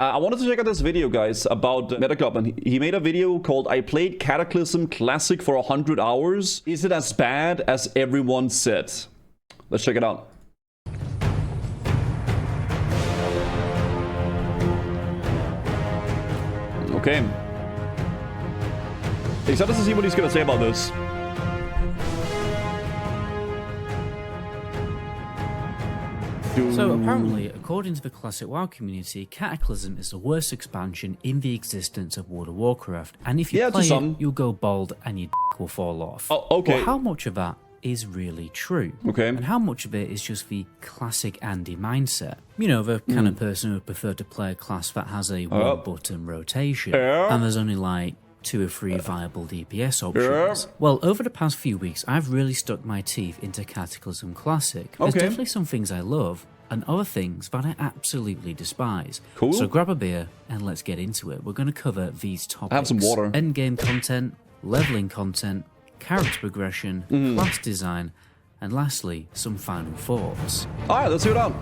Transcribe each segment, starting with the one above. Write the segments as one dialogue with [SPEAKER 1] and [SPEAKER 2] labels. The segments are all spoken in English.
[SPEAKER 1] I wanted to check out this video, guys, about Metaclub, and he made a video called I Played Cataclysm Classic for 100 hours. Is it as bad as everyone said? Let's check it out. Okay. Excited to see what he's gonna say about this.
[SPEAKER 2] So apparently, according to the classic WoW community, Cataclysm is the worst expansion in the existence of World of Warcraft, and if you play it, you'll go bald and your dick will fall off.
[SPEAKER 1] Oh, okay.
[SPEAKER 2] But how much of that is really true?
[SPEAKER 1] Okay.
[SPEAKER 2] And how much of it is just the classic Andy mindset? You know, the kind of person who would prefer to play a class that has a one-button rotation, and there's only like 2 or 3 viable DPS options. Well, over the past few weeks, I've really stuck my teeth into Cataclysm Classic. There's definitely some things I love, and other things that I absolutely despise.
[SPEAKER 1] Cool.
[SPEAKER 2] So grab a beer, and let's get into it. We're going to cover these topics.
[SPEAKER 1] Have some water.
[SPEAKER 2] Endgame content, leveling content, character progression, class design, and lastly, some final thoughts.
[SPEAKER 1] Alright, let's see it out.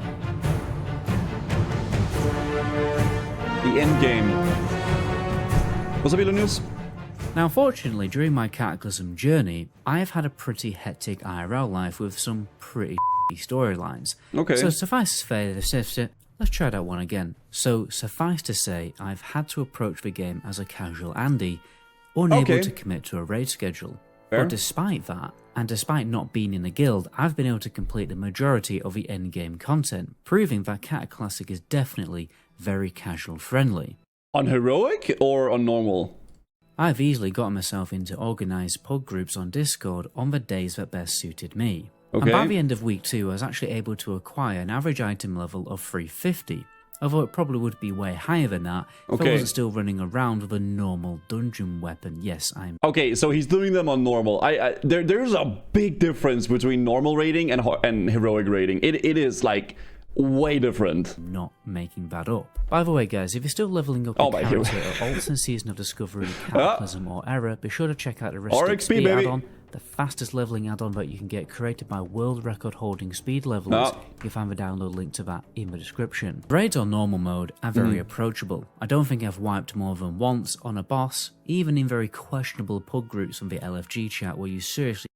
[SPEAKER 1] The Endgame. What's up, News?
[SPEAKER 2] Now, unfortunately, during my Cataclysm journey, I have had a pretty hectic IRL life with some pretty storylines.
[SPEAKER 1] Okay.
[SPEAKER 2] So suffice to say, let's try that one again. So suffice to say, I've had to approach the game as a casual Andy, unable to commit to a raid schedule.
[SPEAKER 1] Fair.
[SPEAKER 2] But despite that, and despite not being in a guild, I've been able to complete the majority of the endgame content, proving that Cataclassic is definitely very casual friendly.
[SPEAKER 1] On heroic or on normal?
[SPEAKER 2] I've easily gotten myself into organised pub groups on Discord on the days that best suited me.
[SPEAKER 1] Okay.
[SPEAKER 2] And by the end of week 2, I was actually able to acquire an average item level of 350, although it probably would be way higher than that if I wasn't still running around with a normal dungeon weapon. Yes, I'm...
[SPEAKER 1] Okay, so he's doing them on normal. There's a big difference between normal rating and heroic rating. It is like way different.
[SPEAKER 2] Not making that up. By the way, guys, if you're still leveling up your character at Alternate Season of Discovery, Cataclysm or Era, be sure to check out the XP add-on, the fastest leveling add-on that you can get, created by world record holding speed levelers. You'll find the download link to that in the description. Raids on normal mode are very approachable. I don't think I've wiped more than once on a boss, even in very questionable pub groups on the LFG chat where you seriously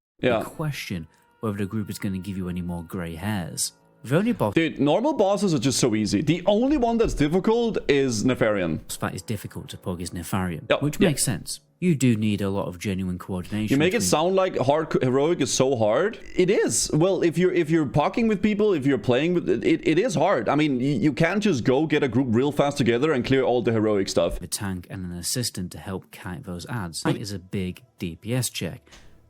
[SPEAKER 2] question whether the group is going to give you any more grey hairs. The only boss...
[SPEAKER 1] Dude, normal bosses are just so easy. The only one that's difficult is Nefarian.
[SPEAKER 2] That is difficult to pug is Nefarian, which makes sense. You do need a lot of genuine coordination.
[SPEAKER 1] You make it sound like heroic is so hard. It is. Well, if you're talking with people, if you're playing with it is hard. I mean, you can't just go get a group real fast together and clear all the heroic stuff.
[SPEAKER 2] A tank and an assistant to help kite those adds. It is a big DPS check.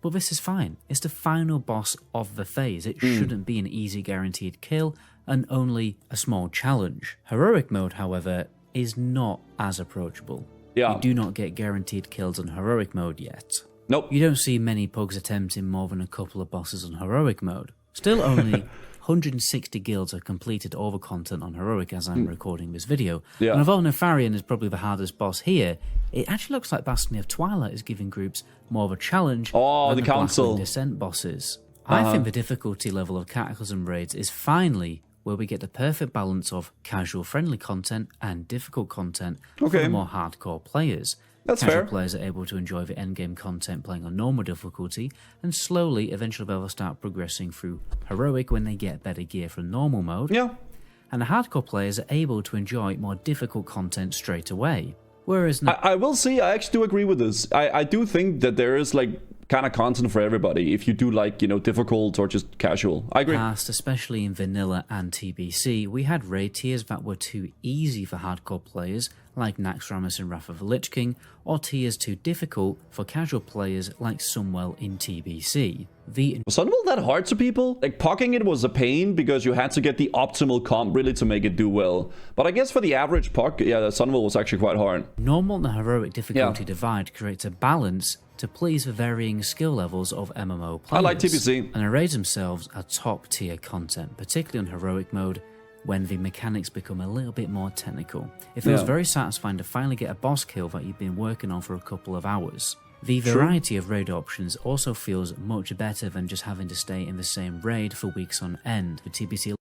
[SPEAKER 2] But this is fine. It's the final boss of the phase. It shouldn't be an easy guaranteed kill and only a small challenge. Heroic mode, however, is not as approachable. You do not get guaranteed kills on heroic mode yet.
[SPEAKER 1] Nope.
[SPEAKER 2] You don't see many pugs attempting more than a couple of bosses on heroic mode. Still only 160 guilds have completed all the content on heroic as I'm recording this video. And although Nefarian is probably the hardest boss here, it actually looks like Bastion of Twilight is giving groups more of a challenge than the Council Descent bosses. I think the difficulty level of Cataclysm raids is finally where we get the perfect balance of casual friendly content and difficult content for the more hardcore players.
[SPEAKER 1] That's
[SPEAKER 2] Casual
[SPEAKER 1] fair.
[SPEAKER 2] Players are able to enjoy the endgame content playing on normal difficulty, and slowly, eventually they'll start progressing through heroic when they get better gear from normal mode. And the hardcore players are able to enjoy more difficult content straight away. Whereas
[SPEAKER 1] I will say, I actually do agree with this. I do think that there is like kind of content for everybody if you do like, you know, difficult or just casual. I agree.
[SPEAKER 2] Past, especially in vanilla and TBC, we had raid tiers that were too easy for hardcore players like Naxxramas and Wrath of the Lich King, or tiers too difficult for casual players like Sunwell in TBC.
[SPEAKER 1] Was Sunwell that hard to people? Like, pocking it was a pain because you had to get the optimal comp really to make it do well. But I guess for the average pock, Sunwell was actually quite hard.
[SPEAKER 2] Normal and heroic difficulty divide creates a balance to please the varying skill levels of MMO players.
[SPEAKER 1] I like TBC.
[SPEAKER 2] And the raids themselves are top tier content, particularly on heroic mode, when the mechanics become a little bit more technical. It feels very satisfying to finally get a boss kill that you've been working on for a couple of hours. The variety of raid options also feels much better than just having to stay in the same raid for weeks on end. The TBC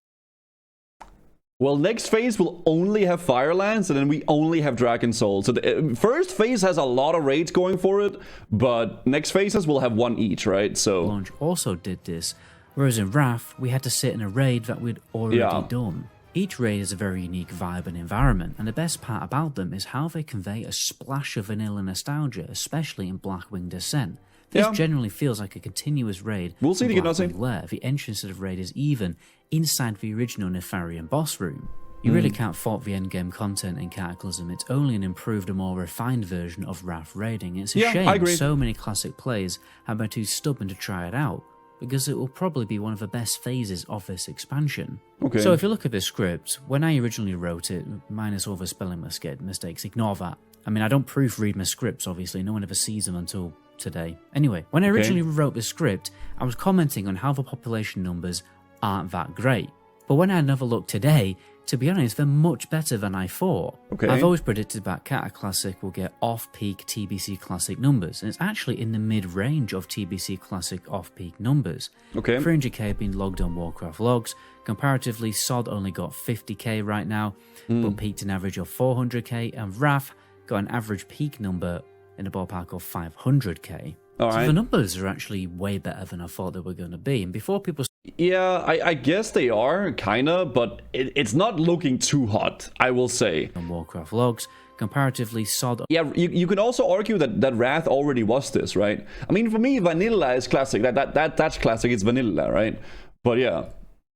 [SPEAKER 1] Well, next phase will only have Firelands, and then we only have Dragon Soul. So the first phase has a lot of raids going for it, but next phases will have one each, right? So
[SPEAKER 2] Launch also did this, whereas in Wrath, we had to sit in a raid that we'd already done. Each raid is a very unique vibe and environment, and the best part about them is how they convey a splash of vanilla nostalgia, especially in Blackwing Descent. This generally feels like a continuous raid.
[SPEAKER 1] We'll see the
[SPEAKER 2] Lair. The entrance to the raid is even inside the original Nefarian boss room. You really can't fault the endgame content in Cataclysm. It's only an improved and more refined version of Wrath raiding. It's a shame so many classic players have been too stubborn to try it out, because it will probably be one of the best phases of this expansion. So if you look at the script, when I originally wrote it, minus all the spelling mistakes, ignore that. I mean, I don't proofread my scripts, obviously. No one ever sees them until today. Anyway, when I originally wrote the script, I was commenting on how the population numbers aren't that great. But when I had another look today, to be honest, they're much better than I thought. I've always predicted that Cataclassic will get off-peak TBC Classic numbers, and it's actually in the mid-range of TBC Classic off-peak numbers. 300k being logged on Warcraft logs. Comparatively, SOD only got 50k right now, but peaked an average of 400k, and Wrath got an average peak number in the ballpark of 500k. So the numbers are actually way better than I thought they were going to be. And before people...
[SPEAKER 1] Yeah, I guess they are, kinda, but it's not looking too hot, I will say.
[SPEAKER 2] On Warcraft logs, comparatively SOD...
[SPEAKER 1] Yeah, you could also argue that Wrath already was this, right? I mean, for me, vanilla is classic. That's classic, it's vanilla, right? But yeah.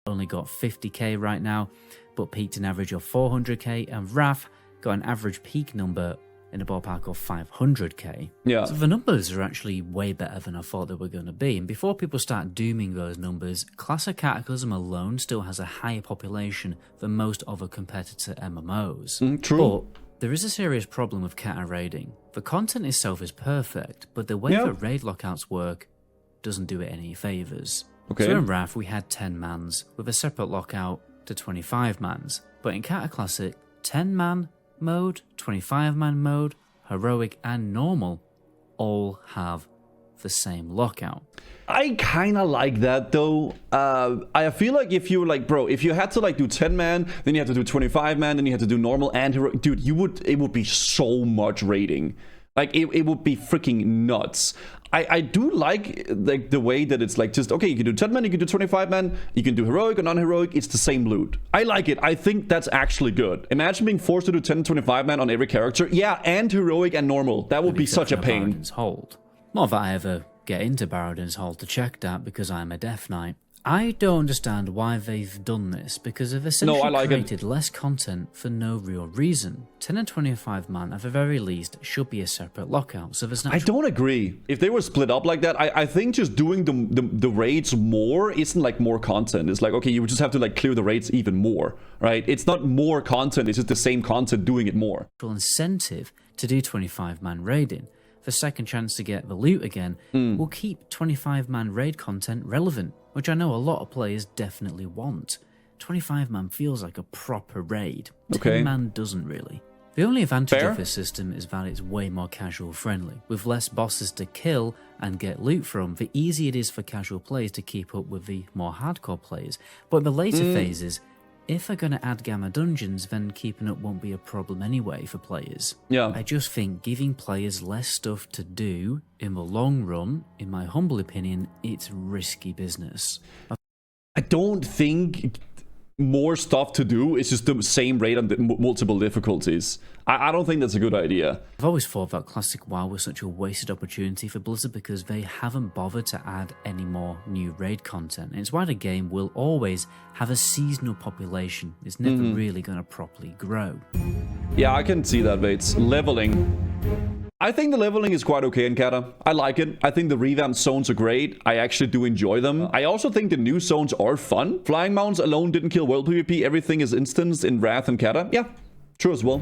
[SPEAKER 2] Only got 50k right now, but peaked an average of 400k, and Wrath got an average peak number in the ballpark of 500k. So the numbers are actually way better than I thought they were going to be. And before people start dooming those numbers, Classic Cataclysm alone still has a higher population than most other competitor MMOs.
[SPEAKER 1] True.
[SPEAKER 2] But there is a serious problem with Cata raiding. The content itself is perfect, but the way that raid lockouts work doesn't do it any favours. So in Wrath we had 10 mans, with a separate lockout to 25 mans. But in Cata Classic, 10 man mode, 25-man mode, heroic and normal all have the same lockout.
[SPEAKER 1] I kind of like that though. I feel like if you were like, bro, if you had to like do 10-man, then you have to do 25-man, then you have to do normal and heroic, dude, it would be so much raiding. Like it would be freaking nuts. I do like the way that it's like just, okay, you can do 10-man, you can do 25-man, you can do heroic or non-heroic, it's the same loot. I like it. I think that's actually good. Imagine being forced to do 10 and 25-man on every character. Yeah, and heroic and normal. That would be such a pain.
[SPEAKER 2] Baradin's Hold. Not that I ever get into Baradin's Hold to check that because I'm a Death Knight. I don't understand why they've done this, because they've essentially created less content for no real reason. 10 and 25 man, at the very least, should be a separate lockout, so there's no...
[SPEAKER 1] I don't agree. If they were split up like that, I think just doing the raids more isn't like more content. It's like, okay, you would just have to like clear the raids even more, right? It's not more content, it's just the same content doing it more.
[SPEAKER 2] Incentive to do 25-man raiding. The second chance to get the loot again will keep 25-man raid content relevant, which I know a lot of players definitely want. 25-man feels like a proper raid. 10-man doesn't really. The only advantage of this system is that it's way more casual friendly. With less bosses to kill and get loot from, the easier it is for casual players to keep up with the more hardcore players. But in the later phases, if they're going to add gamma dungeons, then keeping up won't be a problem anyway for players. I just think giving players less stuff to do in the long run, in my humble opinion, it's risky business.
[SPEAKER 1] I don't think more stuff to do is just the same rate on the multiple difficulties. I don't think that's a good idea.
[SPEAKER 2] I've always thought that Classic WoW was such a wasted opportunity for Blizzard because they haven't bothered to add any more new raid content. And it's why the game will always have a seasonal population. It's never really going to properly grow.
[SPEAKER 1] Yeah, I can see that, Vates. Leveling. I think the leveling is quite okay in Cata. I like it. I think the revamped zones are great. I actually do enjoy them. I also think the new zones are fun. Flying mounts alone didn't kill world PvP. Everything is instanced in Wrath and Cata. Yeah, true as well.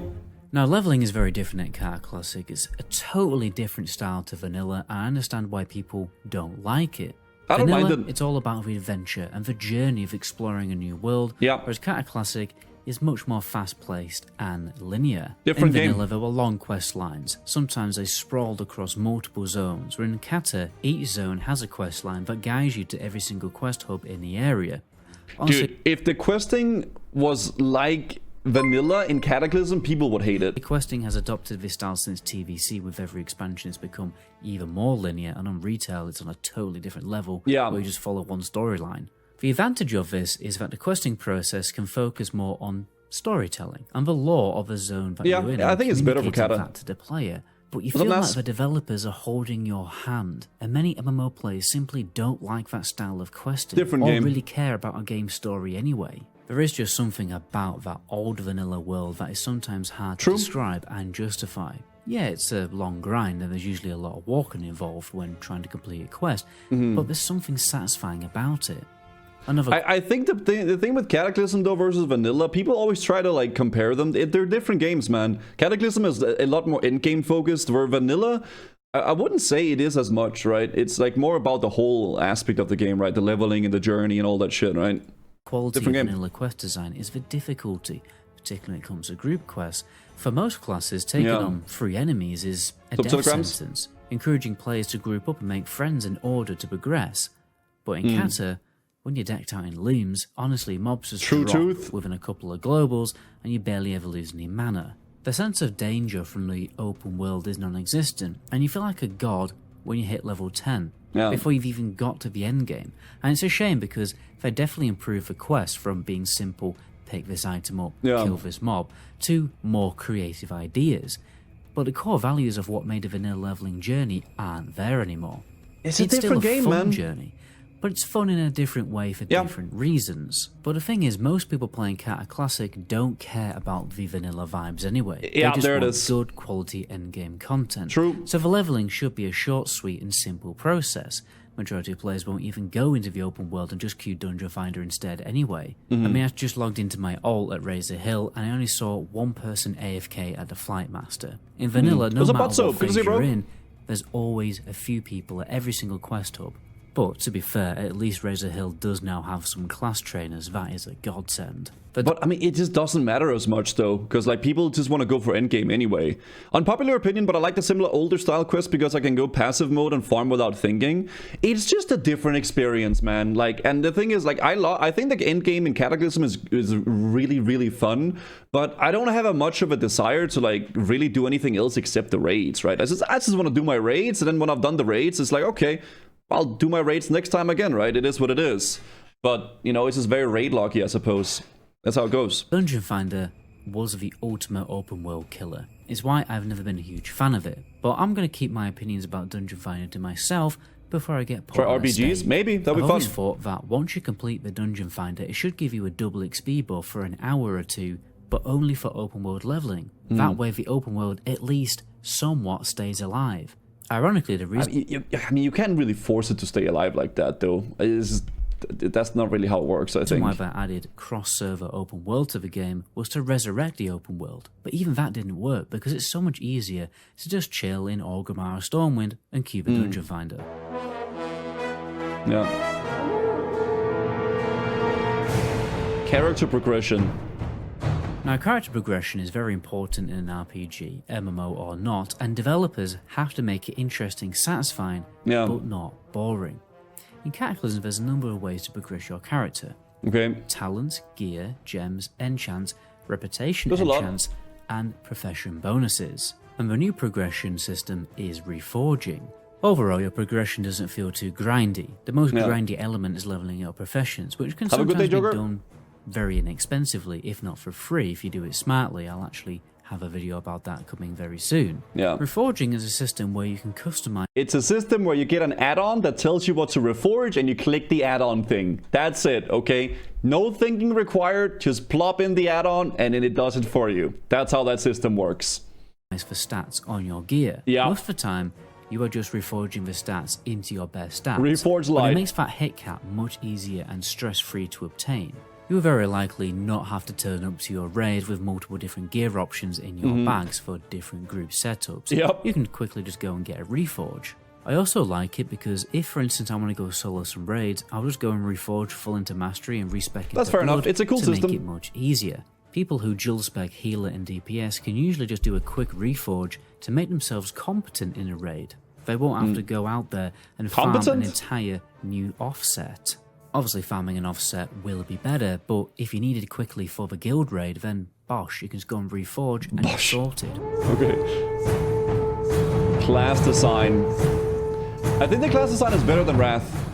[SPEAKER 2] Now, leveling is very different in Cata Classic. It's a totally different style to Vanilla. I understand why people don't like it.
[SPEAKER 1] I don't mind it.
[SPEAKER 2] It's all about the adventure and the journey of exploring a new world. Whereas Cata Classic is much more fast-paced and linear.
[SPEAKER 1] Different game.
[SPEAKER 2] In Vanilla, there were long quest lines. Sometimes they sprawled across multiple zones, where in Cata, each zone has a quest line that guides you to every single quest hub in the area. Honestly,
[SPEAKER 1] dude, if the questing was like vanilla in Cataclysm, people would hate it.
[SPEAKER 2] Questing has adopted this style since TVC. With every expansion, it's become even more linear, and on retail, it's on a totally different level where you just follow one storyline. The advantage of this is that the questing process can focus more on storytelling and the lore of the zone that you're in.
[SPEAKER 1] I think it's better for Cata.
[SPEAKER 2] That to the player. But you feel like the developers are holding your hand, and many MMO players simply don't like that style of questing or really care about a game story anyway. There is just something about that old vanilla world that is sometimes hard to describe and justify. Yeah, it's a long grind and there's usually a lot of walking involved when trying to complete a quest, but there's something satisfying about it.
[SPEAKER 1] I think the thing with Cataclysm though versus vanilla, people always try to like compare them. They're different games, man. Cataclysm is a lot more in-game focused, where vanilla, I wouldn't say it is as much, right? It's like more about the whole aspect of the game, right? The leveling and the journey and all that shit, right?
[SPEAKER 2] Quality of vanilla quest design is the difficulty, particularly when it comes to group quests. For most classes, taking on 3 enemies is a death sentence, encouraging players to group up and make friends in order to progress. But in Cata, when you're decked out in looms, honestly, mobs just drop within a couple of globals and you barely ever lose any mana. The sense of danger from the open world is non-existent, and you feel like a god when you hit level 10, before you've even got to the endgame. And it's a shame because they definitely improved the quest from being simple, pick this item up, kill this mob, to more creative ideas. But the core values of what made a vanilla leveling journey aren't there anymore.
[SPEAKER 1] It's a different
[SPEAKER 2] still a
[SPEAKER 1] game,
[SPEAKER 2] fun
[SPEAKER 1] man.
[SPEAKER 2] Journey, but it's fun in a different way for different reasons. But the thing is, most people playing Cata Classic don't care about the vanilla vibes anyway. They just want good quality endgame content. So the leveling should be a short, sweet and simple process. Majority of players won't even go into the open world and just queue Dungeon Finder instead anyway. I mean, I just logged into my alt at Razor Hill and I only saw one person AFK at the Flight Master. In vanilla, no matter what phase you're in, there's always a few people at every single quest hub. But to be fair, at least Razor Hill does now have some class trainers. That is a godsend.
[SPEAKER 1] But I mean, it just doesn't matter as much though, because like people just want to go for endgame anyway. Unpopular opinion, but I like the similar older style quest because I can go passive mode and farm without thinking. It's just a different experience, man. Like, and the thing is, like, I think the endgame in Cataclysm is really, really fun, but I don't have much of a desire to like really do anything else except the raids, right? I just want to do my raids, and then when I've done the raids, it's like, okay, I'll do my raids next time again, right? It is what it is. But, you know, it's just very raid-locky, I suppose. That's how it goes.
[SPEAKER 2] Dungeon Finder was the ultimate open world killer. It's why I've never been a huge fan of it. But I'm going to keep my opinions about Dungeon Finder to myself before I get put
[SPEAKER 1] on RPGs? Maybe, that'll be fun.
[SPEAKER 2] I've always thought that once you complete the Dungeon Finder, it should give you a double XP buff for an hour or two, but only for open world leveling. That way the open world at least somewhat stays alive. Ironically, the reason...
[SPEAKER 1] I mean, you can't really force it to stay alive like that, though. That's not really how it works, I think.
[SPEAKER 2] Why they added cross-server open world to the game was to resurrect the open world. But even that didn't work, because it's so much easier to just chill in Orgrimmar or Stormwind and queue the Dungeon Finder.
[SPEAKER 1] Yeah. Character progression.
[SPEAKER 2] Now, character progression is very important in an RPG, MMO or not, and developers have to make it interesting, satisfying, but not boring. In Cataclysm, there's a number of ways to progress your character. Talents, gear, gems, enchants, reputation enchants, and profession bonuses. And the new progression system is reforging. Overall, your progression doesn't feel too grindy. The most grindy element is leveling your professions, which can sometimes be done very inexpensively, if not for free, if you do it smartly. I'll actually have a video about that coming very soon. Reforging is a system where you can customize. It's
[SPEAKER 1] a system where you get an add-on that tells you what to reforge and you click the add-on thing. That's it, okay? No thinking required, just plop in the add-on and then it does it for you. That's how that system works.
[SPEAKER 2] For stats on your gear. Most of the time, you are just reforging the stats into your best stats.
[SPEAKER 1] Reforge Light.
[SPEAKER 2] But it makes that hit cap much easier and stress-free to obtain. You will very likely not have to turn up to your raid with multiple different gear options in your bags for different group setups. You can quickly just go and get a reforge. I also like it because if, for instance, I want to go solo some raids, I'll just go and reforge full into mastery and respec into
[SPEAKER 1] That's fair enough. It's a cool system.
[SPEAKER 2] Make it much easier. People who dual spec healer and DPS can usually just do a quick reforge to make themselves competent in a raid. They won't have to go out there and farm an entire new offset. Obviously farming an offset will be better, but if you need it quickly for the guild raid, then bosh, you can just go and reforge and it's sorted.
[SPEAKER 1] Okay. Class design. I think the class design is better than Wrath.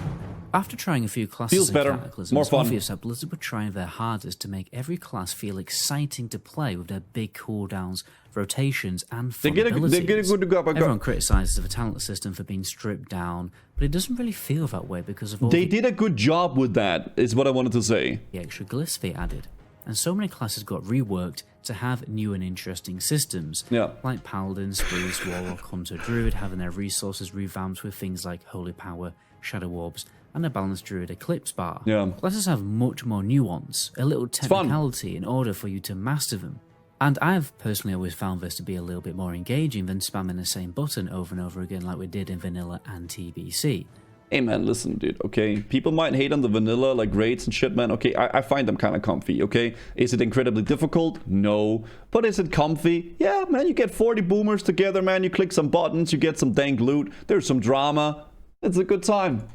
[SPEAKER 2] After trying a few classes
[SPEAKER 1] Feels better,
[SPEAKER 2] Cataclysms,
[SPEAKER 1] more fun.
[SPEAKER 2] Obvious that Blizzard were trying their hardest to make every class feel exciting to play with their big cooldowns, rotations, and fun abilities.
[SPEAKER 1] They get a good go.
[SPEAKER 2] Everyone criticises the talent system for being stripped down, but it doesn't really feel that way because of all
[SPEAKER 1] They did a good job with that, is what I wanted to say.
[SPEAKER 2] The extra glyphs they added. And so many classes got reworked to have new and interesting systems.
[SPEAKER 1] Yeah.
[SPEAKER 2] Like Paladins, Priest, Warlock, Hunter, Druid having their resources revamped with things like Holy Power, Shadow Orbs, and a balanced Druid Eclipse bar.
[SPEAKER 1] Yeah.
[SPEAKER 2] Classes have much more nuance, a little technicality in order for you to master them. And I've personally always found this to be a little bit more engaging than spamming the same button over and over again like we did in Vanilla and TBC.
[SPEAKER 1] Hey man, listen dude, okay? People might hate on the vanilla, like raids and shit, man. Okay, I find them kind of comfy, okay? Is it incredibly difficult? No. But is it comfy? Yeah, man, you get 40 boomers together, man. You click some buttons, you get some dank loot. There's some drama. It's a good time.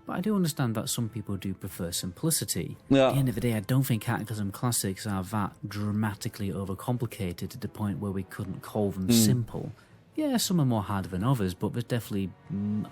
[SPEAKER 2] But I do understand that some people do prefer simplicity.
[SPEAKER 1] Yeah.
[SPEAKER 2] At the end of the day, I don't think Cataclysm Classics are that dramatically overcomplicated to the point where we couldn't call them simple. Yeah, some are more harder than others, but there's definitely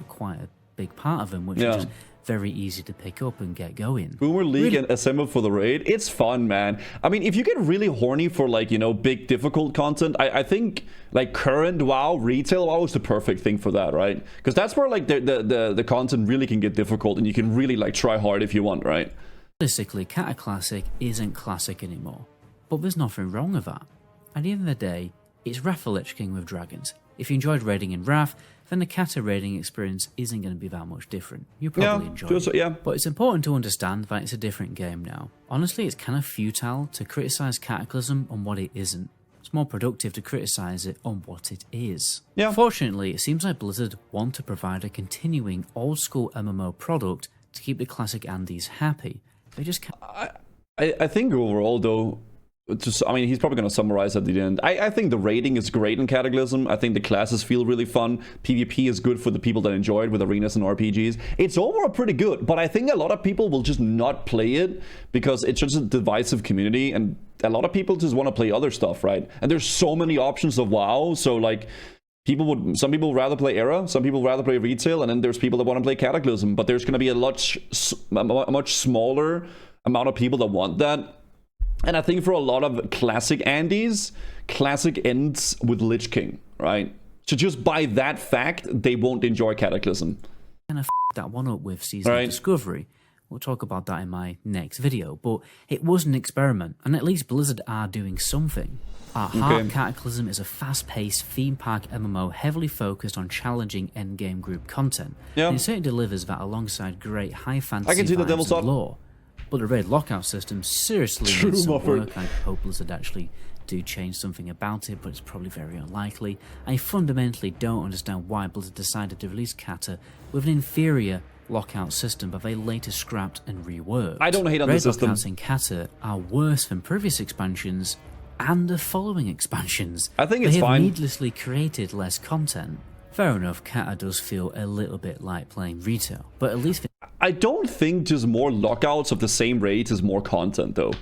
[SPEAKER 2] quite a big part of them which are just very easy to pick up and get going.
[SPEAKER 1] Boomer League and assemble for the raid, it's fun, man. I mean, if you get really horny for like, you know, big difficult content, I think like current WoW, retail WoW is the perfect thing for that, right? Because that's where like the content really can get difficult and you can really like try hard if you want, right?
[SPEAKER 2] Basically, Cata Classic isn't classic anymore, but there's nothing wrong with that. At the end of the day, it's Wrath the Lich King with dragons. If you enjoyed raiding in Wrath, then the Cata raiding experience isn't going to be that much different. You probably enjoy it.
[SPEAKER 1] Yeah.
[SPEAKER 2] But it's important to understand that it's a different game now. Honestly, it's kind of futile to criticise Cataclysm on what it isn't. It's more productive to criticise it on what it is.
[SPEAKER 1] Yeah.
[SPEAKER 2] Fortunately, it seems like Blizzard want to provide a continuing old-school MMO product to keep the classic Andes happy. They just can't.
[SPEAKER 1] I think overall, though, I mean, he's probably going to summarize at the end. I think the rating is great in Cataclysm. I think the classes feel really fun. PvP is good for the people that enjoy it with arenas and RPGs. It's overall pretty good, but I think a lot of people will just not play it because it's just a divisive community, and a lot of people just want to play other stuff, right? And there's so many options of WoW, so like some people would rather play Era, some people would rather play retail, and then there's people that want to play Cataclysm, but there's going to be a much smaller amount of people that want that. And I think for a lot of classic Andes, classic ends with Lich King, right? So just by that fact, they won't enjoy Cataclysm.
[SPEAKER 2] Kind of that one up with Season of Discovery. We'll talk about that in my next video, but it was an experiment, and at least Blizzard are doing something. At heart, Cataclysm is a fast-paced, theme park MMO heavily focused on challenging endgame group content.
[SPEAKER 1] Yeah.
[SPEAKER 2] And it certainly delivers that alongside great high fantasy
[SPEAKER 1] I can see the devil's
[SPEAKER 2] vibes and lore. But the raid lockout system seriously needs some work. I hope Blizzard actually do change something about it, but it's probably very unlikely. I fundamentally don't understand why Blizzard decided to release Cata with an inferior lockout system that they later scrapped and reworked.
[SPEAKER 1] I don't hate on the system.
[SPEAKER 2] Lockouts in Cata are worse than previous expansions and the following expansions.
[SPEAKER 1] I think it's fine.
[SPEAKER 2] They have needlessly created less content. Fair enough, Cata does feel a little bit like playing retail, but at least
[SPEAKER 1] I don't think just more lockouts of the same raids is more content, though.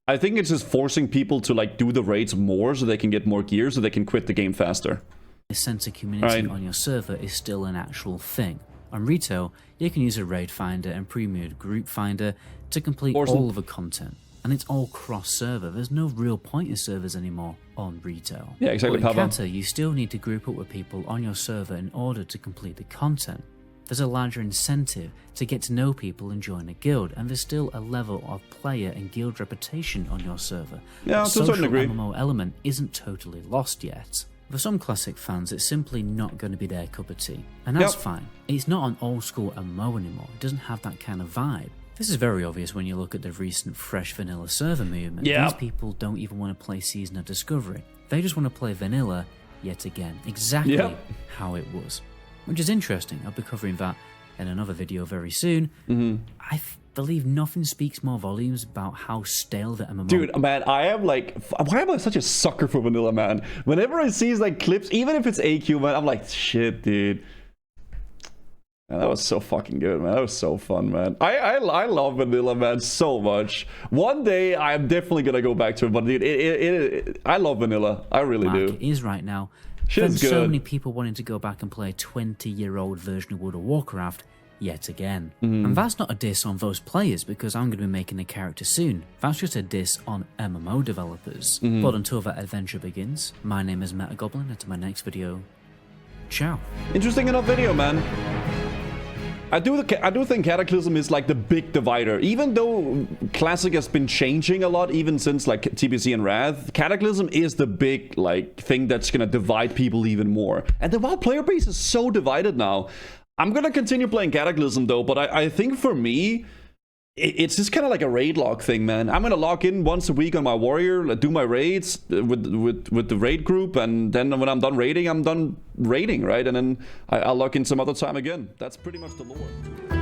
[SPEAKER 1] I think it's just forcing people to like do the raids more so they can get more gear so they can quit the game faster.
[SPEAKER 2] A sense of community on your server is still an actual thing. On retail, you can use a raid finder and premium group finder to complete all of the content. And it's all cross-server. There's no real point in servers anymore on retail.
[SPEAKER 1] Yeah, exactly.
[SPEAKER 2] But in Cata, you still need to group up with people on your server in order to complete the content. There's a larger incentive to get to know people and join a guild, and there's still a level of player and guild reputation on your server.
[SPEAKER 1] Yeah, to a certain degree.
[SPEAKER 2] The social MMO element isn't totally lost yet. For some classic fans, it's simply not going to be their cup of tea, and that's fine. It's not an old-school MMO anymore. It doesn't have that kind of vibe. This is very obvious when you look at the recent fresh vanilla server movement. These people don't even want to play Season of Discovery. They just want to play vanilla yet again, exactly how it was. Which is interesting. I'll be covering that in another video very soon. I believe nothing speaks more volumes about how stale the MMO...
[SPEAKER 1] Dude, man, I am like... Why am I such a sucker for vanilla, man? Whenever I see like clips, even if it's AQ, man, I'm like, shit, dude. Man, that was so fucking good, man. That was so fun, man. I love vanilla, man, so much. One day I'm definitely gonna go back to it, but I love vanilla. I really do.
[SPEAKER 2] It is right now.
[SPEAKER 1] Shit's good.
[SPEAKER 2] So many people wanting to go back and play a 20-year-old version of World of Warcraft yet again. And that's not a diss on those players, because I'm going to be making a character soon. That's just a diss on MMO developers. But until that adventure begins, my name is Metagoblin, and to my next video, ciao.
[SPEAKER 1] Interesting enough video, man. I do think Cataclysm is like the big divider. Even though Classic has been changing a lot, even since like TBC and Wrath, Cataclysm is the big like thing that's gonna divide people even more. And the WoW player base is so divided now. I'm gonna continue playing Cataclysm though, but I think for me, it's just kind of like a raid log thing, man. I'm gonna log in once a week on my warrior, do my raids with the raid group, and then when I'm done raiding, I'm done raiding, right? And then I'll log in some other time again. That's pretty much the lore.